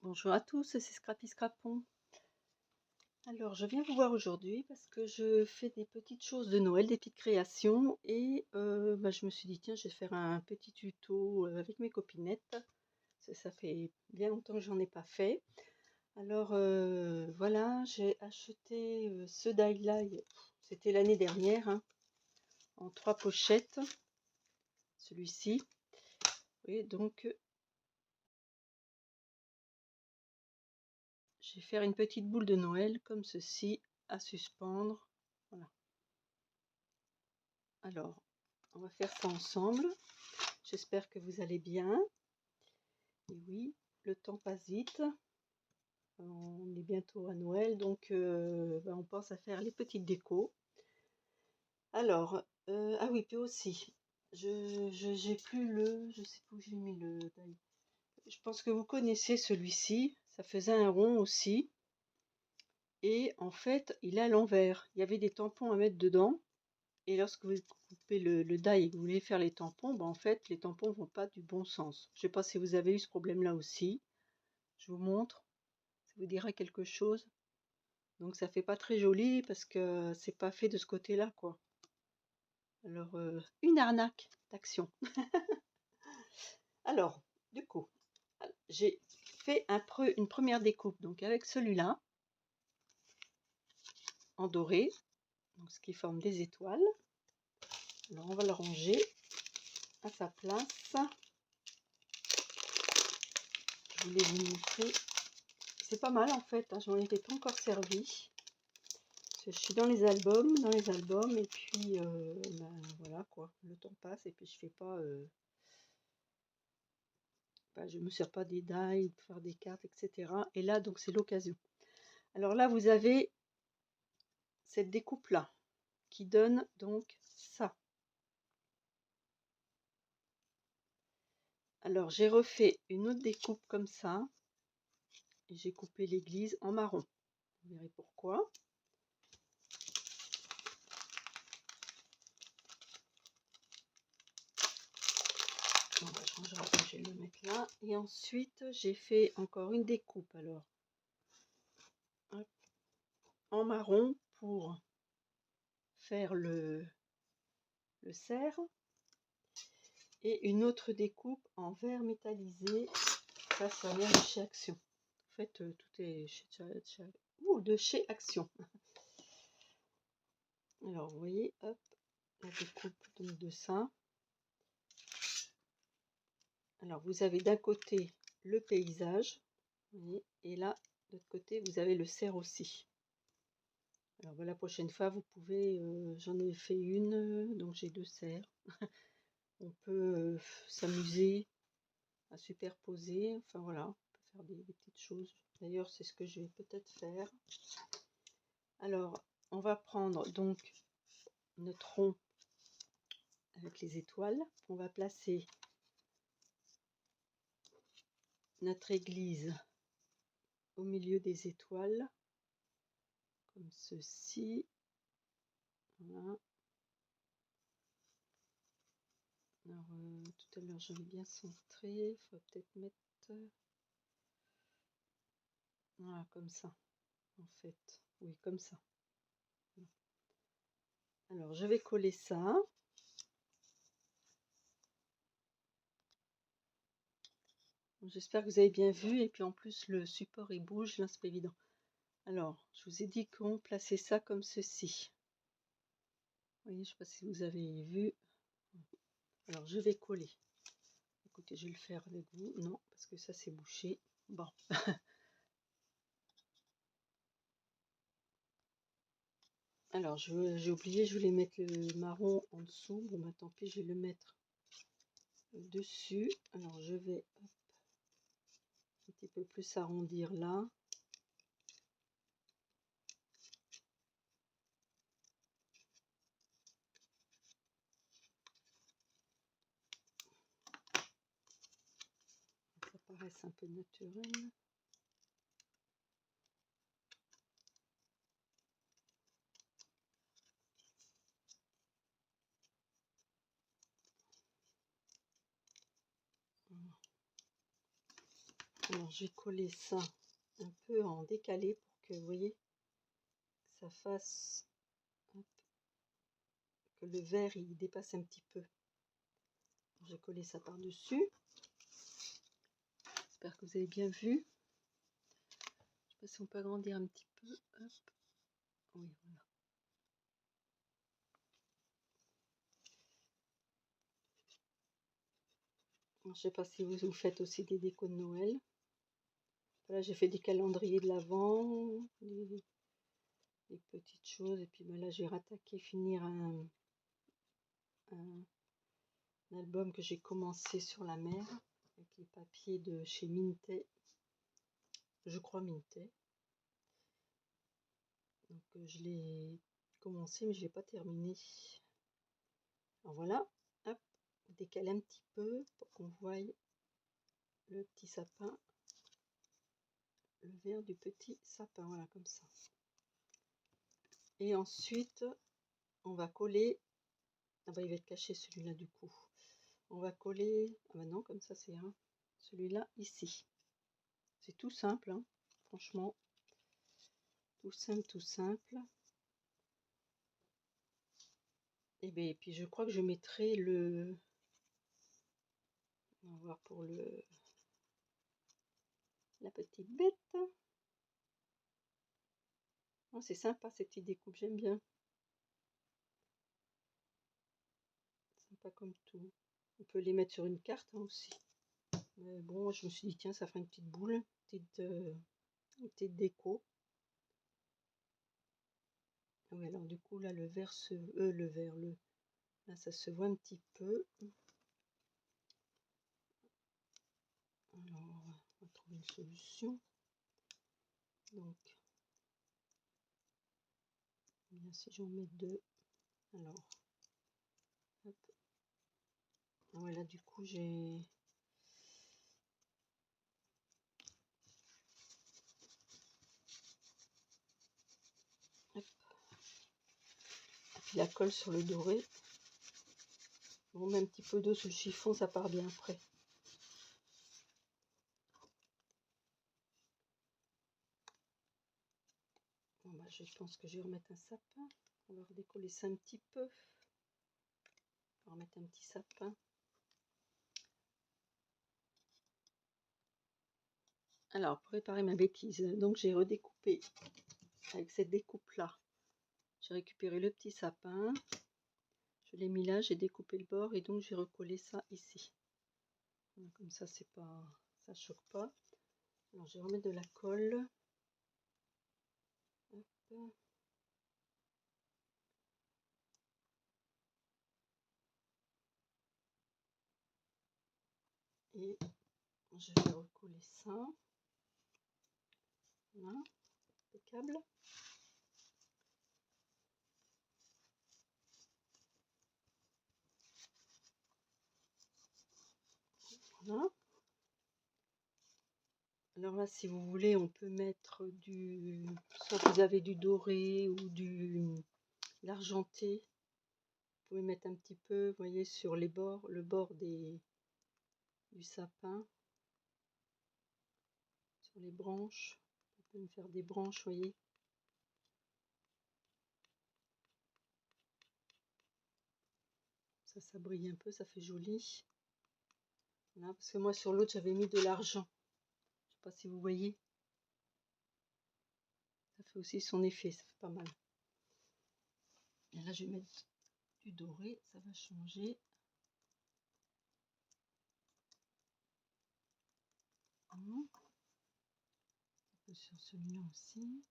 Bonjour à tous, c'est Scrappy Scrapon. Alors, je viens vous voir aujourd'hui parce que je fais des petites choses de Noël, des petites créations et je me suis dit tiens, je vais faire un petit tuto avec mes copinettes. Ça fait bien longtemps que j'en ai pas fait. Alors voilà, j'ai acheté ce die-là, c'était l'année dernière, hein, en 3 pochettes, celui-ci. Et donc je vais faire une petite boule de Noël comme ceci à suspendre. Voilà. Alors, on va faire ça ensemble. J'espère que vous allez bien. Et oui, le temps passe vite. On est bientôt à Noël, donc on pense à faire les petites décos. Alors, ah oui, puis aussi, j'ai plus je sais plus où j'ai mis le die. Je pense que vous connaissez celui-ci. Ça faisait un rond aussi. Et en fait, il est à l'envers. Il y avait des tampons à mettre dedans. Et lorsque vous coupez le die et que vous voulez faire les tampons, en fait, les tampons vont pas du bon sens. Je sais pas si vous avez eu ce problème-là aussi. Je vous montre. Ça vous dira quelque chose. Donc ça fait pas très joli parce que c'est pas fait de ce côté-là, quoi. Alors, une arnaque d'action. Alors, du coup, j'ai fait une première découpe donc avec celui-là en doré, donc ce qui forme des étoiles. Alors on va le ranger à sa place. Je voulais vous montrer. C'est pas mal en fait, hein, j'en étais pas encore servi. Je suis dans les albums, et puis voilà quoi, le temps passe et puis je fais pas, je me sers pas des die pour faire des cartes, etc. Et là donc c'est l'occasion. Alors là vous avez cette découpe là qui donne donc ça. Alors j'ai refait une autre découpe comme ça et j'ai coupé l'église en marron. Vous verrez pourquoi. Je vais le mettre là. Et ensuite, j'ai fait encore une découpe alors en marron pour faire le cerf. Et une autre découpe en verre métallisé. Ça vient de chez Action. En fait, tout est de chez Action. Alors, vous voyez, hop, la découpe donc de ça. Alors, vous avez d'un côté le paysage, voyez, et là, de l'autre côté, vous avez le cerf aussi. Alors, la prochaine fois, vous pouvez, j'en ai fait une, donc j'ai 2 cerfs. On peut s'amuser à superposer, enfin voilà, on peut faire des petites choses. D'ailleurs, c'est ce que je vais peut-être faire. Alors, on va prendre donc notre rond avec les étoiles. On va placer notre église au milieu des étoiles, comme ceci. Voilà. Alors, tout à l'heure, j'avais bien centré. Il faut peut-être mettre... Voilà, comme ça, en fait. Oui, comme ça. Alors, je vais coller ça. J'espère que vous avez bien vu. Et puis, en plus, le support, il bouge. Là, c'est pas évident. Alors, je vous ai dit qu'on plaçait ça comme ceci. Vous voyez, je ne sais pas si vous avez vu. Alors, je vais coller. Écoutez, je vais le faire avec vous. Non, parce que ça, c'est bouché. Bon. Alors, j'ai oublié, je voulais mettre le marron en dessous. Bon, bah tant pis, je vais le mettre dessus. Alors, je vais hop, un petit peu plus arrondir là. Ça paraisse un peu naturel. Alors j'ai collé ça un peu en décalé pour que vous voyez que ça fasse que le vert il dépasse un petit peu. J'ai collé ça par dessus. J'espère que vous avez bien vu. Je sais pas si on peut agrandir un petit peu. Hop. Oui, voilà. Je sais pas si vous faites aussi des décos de Noël. Là j'ai fait des calendriers de l'Avent, des petites choses, et puis ben là j'ai rattaqué finir un album que j'ai commencé sur la mer avec les papiers de chez Minté, je crois Minté. Donc je l'ai commencé mais je l'ai pas terminé. Alors voilà, hop, décaler un petit peu pour qu'on voie le petit sapin, le vert du petit sapin, voilà comme ça. Et ensuite on va coller, ah bah il va être caché celui-là du coup. On va coller, ah bah non comme ça c'est un, celui-là ici. C'est tout simple, hein, franchement, tout simple, tout simple. Et bien, puis je crois que je mettrai le, on va voir pour le, la petite bête. Oh, c'est sympa cette petite découpe, j'aime bien. Sympa comme tout. On peut les mettre sur une carte hein, aussi. Mais bon, je me suis dit tiens, ça fera une petite boule, une petite déco. Oui, alors du coup là le vert se, le vert, le, là ça se voit un petit peu. Alors on va trouver une solution. Donc bien si j'en mets deux, alors hop. Ah ouais, là du coup j'ai, hop. Et puis la colle sur le doré. On met un petit peu d'eau sur le chiffon, ça part bien après. Bon bah, je pense que je vais remettre un sapin. On va redécoller ça un petit peu. On va remettre un petit sapin. Alors, pour réparer ma bêtise, donc j'ai redécoupé avec cette découpe là. J'ai récupéré le petit sapin. Je l'ai mis là, j'ai découpé le bord et donc j'ai recollé ça ici. Voilà, comme ça, c'est pas, ça choque pas. Alors, je vais remettre de la colle. Hop. Et je vais recoller ça. Voilà, impeccable. Voilà. Alors là, si vous voulez, on peut mettre du, soit vous avez du doré ou du l'argenté. Vous pouvez mettre un petit peu, vous voyez, sur les bords, le bord du sapin, sur les branches. On peut me faire des branches, vous voyez. Ça brille un peu, ça fait joli. Voilà, parce que moi sur l'autre j'avais mis de l'argent. Je sais pas si vous voyez. Ça fait aussi son effet, ça fait pas mal. Et là je vais mettre du doré, ça va changer. Un peu sur celui-là aussi.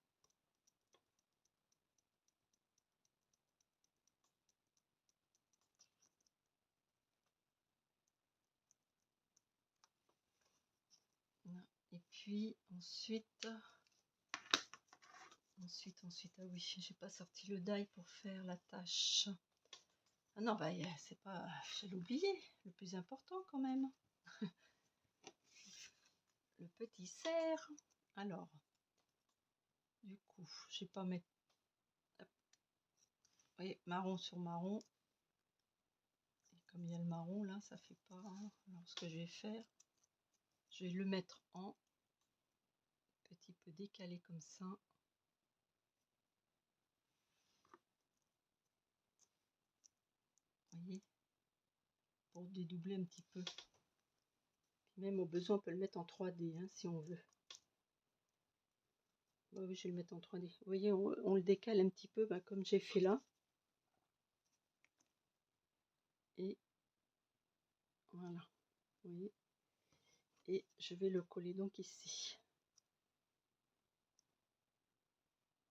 Voilà. Et puis ensuite, ah oui, j'ai pas sorti le die pour faire la tâche. Ah non, bah c'est pas, j'allais oublier, le plus important quand même. Le petit cerf. Alors, du coup, je vais pas mettre, vous voyez, marron sur marron. Et comme il y a le marron là, ça fait pas. Alors ce que je vais faire, je vais le mettre en petit peu décalé comme ça. Vous voyez, pour dédoubler un petit peu. Même au besoin, on peut le mettre en 3D hein, si on veut. Bah oui, je vais le mettre en 3D. Vous voyez, on le décale un petit peu, bah, comme j'ai fait là. Et voilà, vous voyez. Et je vais le coller donc ici.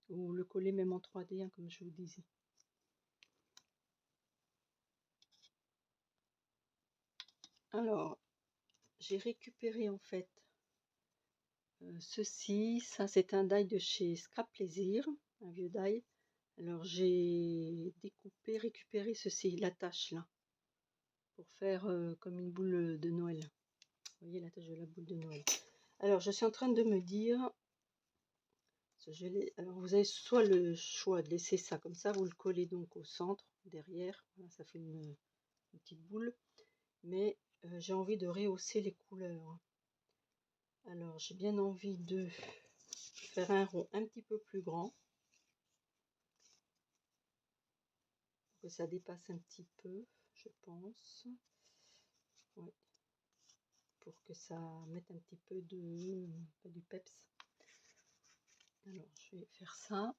Ou le coller même en 3D, hein, comme je vous disais. Alors, j'ai récupéré en fait ceci. Ça, c'est un die de chez Scrap Plaisir, un vieux die. Alors, j'ai découpé, récupéré ceci, l'attache là, pour faire comme une boule de Noël. Vous voyez l'attache de la boule de Noël. Alors, je suis en train de me dire, alors vous avez soit le choix de laisser ça comme ça, vous le collez donc au centre, derrière, voilà, ça fait une petite boule, mais j'ai envie de rehausser les couleurs. Alors, j'ai bien envie de faire un rond un petit peu plus grand, pour que ça dépasse un petit peu, je pense. Ouais. Pour que ça mette un petit peu du peps. Alors, je vais faire ça.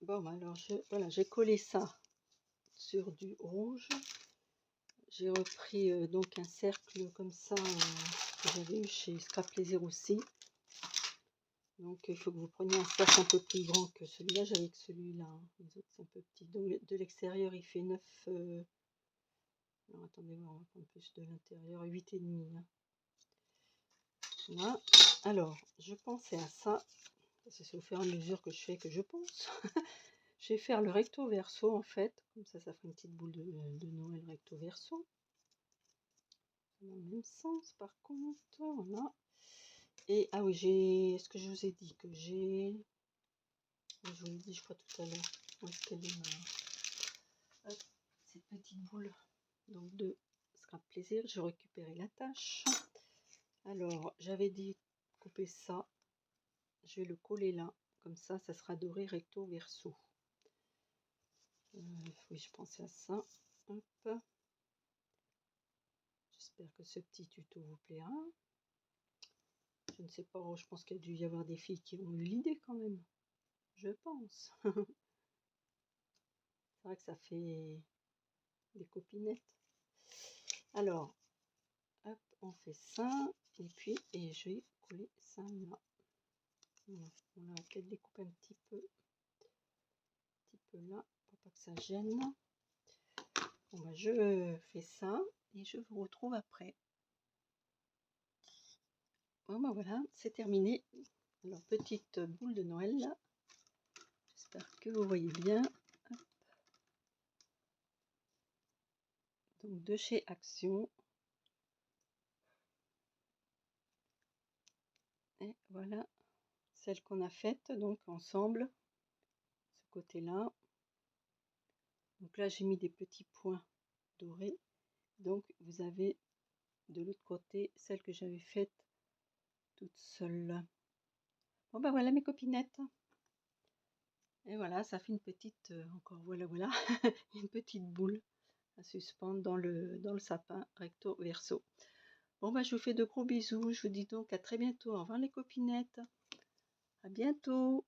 Bon, alors, voilà, j'ai collé ça sur du rouge. J'ai repris donc un cercle comme ça que j'avais eu chez Scrap Plaisir aussi. Donc il faut que vous preniez un cercle un peu plus grand que celui-là. J'avais que celui-là. Hein. Les autres c'est un peu petit. Donc de l'extérieur il fait 9. Alors attendez, on va prendre plus de l'intérieur. 8,5. Hein. Voilà. Alors je pensais à ça. C'est au fur et à mesure que je fais que je pense. Je vais faire le recto verso en fait. Comme ça fait une petite boule de Noël recto verso. Dans le même sens par contre. Voilà. Et ah oui, ce que je vous ai dit que j'ai. Je vous l'ai dit, je crois tout à l'heure. Où est-ce qu'elle est cette petite boule donc de Scrap Plaisir. Je récupérais la tâche. Alors, j'avais dit couper ça. Je vais le coller là. Comme ça sera doré recto verso. Oui, je pensais à ça. Hop. J'espère que ce petit tuto vous plaira. Je ne sais pas, je pense qu'il y a dû y avoir des filles qui ont eu l'idée quand même. Je pense. C'est vrai que ça fait des copinettes. Alors, hop, on fait ça. Et puis, je vais coller ça là. Voilà. On va peut-être découper un petit peu là, pour pas que ça gêne. Bon, bah, je fais ça et je vous retrouve après. Bon, bah, voilà, c'est terminé. Alors, petite boule de Noël là. J'espère que vous voyez bien. Hop. Donc, de chez Action. Et voilà celle qu'on a faite donc ensemble. Ce côté-là. Donc là, j'ai mis des petits points dorés. Donc, vous avez de l'autre côté celle que j'avais faite toute seule. Bon, bah voilà mes copinettes. Et voilà, ça fait une petite, encore voilà, une petite boule à suspendre dans le sapin recto verso. Bon, bah je vous fais de gros bisous. Je vous dis donc à très bientôt. Au revoir les copinettes. À bientôt.